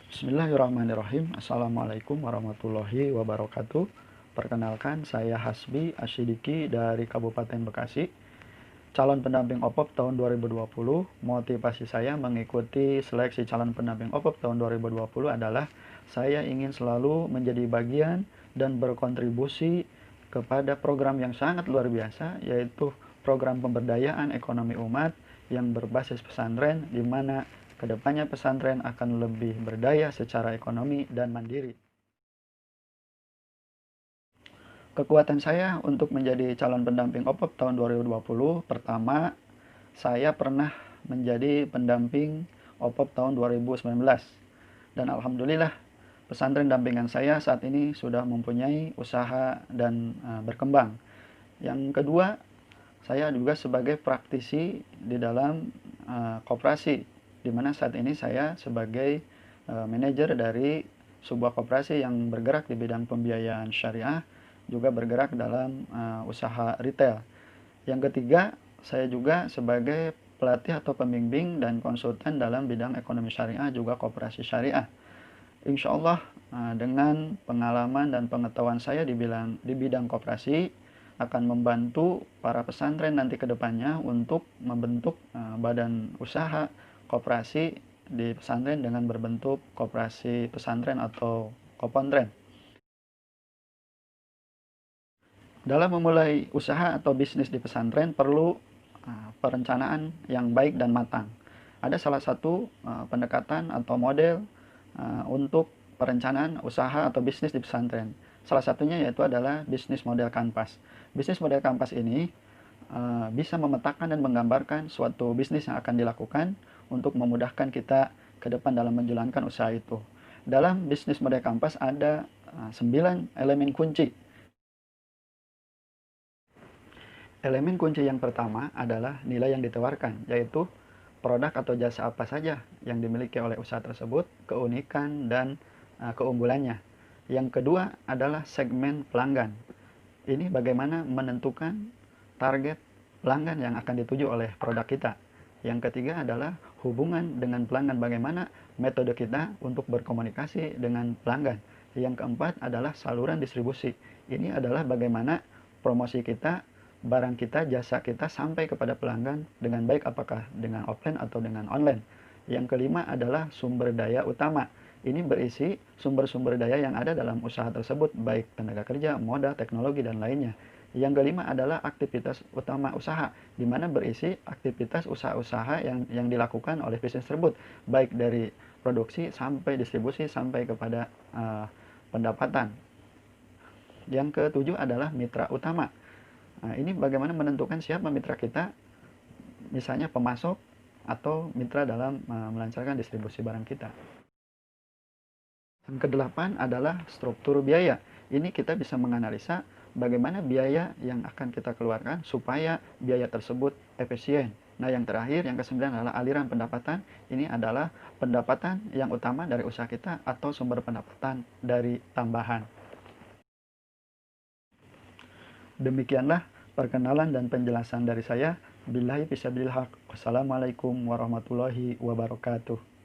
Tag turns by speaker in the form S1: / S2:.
S1: Bismillahirrahmanirrahim. Assalamualaikum warahmatullahi wabarakatuh. Perkenalkan, saya Hasbi Asyidiki dari Kabupaten Bekasi, calon pendamping OPOP tahun 2020. Motivasi saya mengikuti seleksi calon pendamping OPOP tahun 2020 adalah saya ingin selalu menjadi bagian dan berkontribusi kepada program yang sangat luar biasa, yaitu program pemberdayaan ekonomi umat yang berbasis pesantren, di mana kedepannya pesantren akan lebih berdaya secara ekonomi dan mandiri. Kekuatan saya untuk menjadi calon pendamping OPOP tahun 2020, pertama, saya pernah menjadi pendamping OPOP tahun 2019. Dan alhamdulillah, pesantren dampingan saya saat ini sudah mempunyai usaha dan berkembang. Yang kedua, saya juga sebagai praktisi di dalam koperasi, di mana saat ini saya sebagai manajer dari sebuah koperasi yang bergerak di bidang pembiayaan syariah, juga bergerak dalam usaha retail. Yang ketiga, saya juga sebagai pelatih atau pembimbing dan konsultan dalam bidang ekonomi syariah, juga koperasi syariah. Insya Allah, dengan pengalaman dan pengetahuan saya di bidang koperasi, akan membantu para pesantren nanti ke depannya untuk membentuk badan usaha koperasi di pesantren dengan berbentuk koperasi pesantren atau kopontren. Dalam memulai usaha atau bisnis di pesantren perlu perencanaan yang baik dan matang. Ada salah satu pendekatan atau model untuk perencanaan usaha atau bisnis di pesantren. Salah satunya yaitu adalah bisnis model kanvas. Bisnis model kanvas ini bisa memetakan dan menggambarkan suatu bisnis yang akan dilakukan untuk memudahkan kita ke depan dalam menjalankan usaha itu. Dalam bisnis model kanvas ada 9 elemen kunci. Elemen kunci yang pertama adalah nilai yang ditawarkan, yaitu produk atau jasa apa saja yang dimiliki oleh usaha tersebut, keunikan dan keunggulannya. Yang kedua adalah segmen pelanggan. Ini bagaimana menentukan target pelanggan yang akan dituju oleh produk kita. Yang ketiga adalah hubungan dengan pelanggan, bagaimana metode kita untuk berkomunikasi dengan pelanggan. Yang keempat adalah saluran distribusi. Ini adalah bagaimana promosi kita, barang kita, jasa kita sampai kepada pelanggan dengan baik, apakah dengan offline atau dengan online. Yang kelima adalah sumber daya utama. Ini berisi sumber-sumber daya yang ada dalam usaha tersebut, baik tenaga kerja, modal, teknologi, dan lainnya. Yang kelima adalah aktivitas utama usaha, di mana berisi aktivitas usaha-usaha yang dilakukan oleh bisnis tersebut, baik dari produksi sampai distribusi sampai kepada pendapatan. Yang ketujuh adalah mitra utama. Nah, ini bagaimana menentukan siapa mitra kita, misalnya pemasok atau mitra dalam melancarkan distribusi barang kita. Yang kedelapan adalah struktur biaya. Ini kita bisa menganalisa bagaimana biaya yang akan kita keluarkan supaya biaya tersebut efisien. Nah, yang terakhir, yang kesembilan adalah aliran pendapatan. Ini adalah pendapatan yang utama dari usaha kita atau sumber pendapatan dari tambahan. Demikianlah perkenalan dan penjelasan dari saya. Billahi fisabilillah. Wassalamualaikum warahmatullahi wabarakatuh.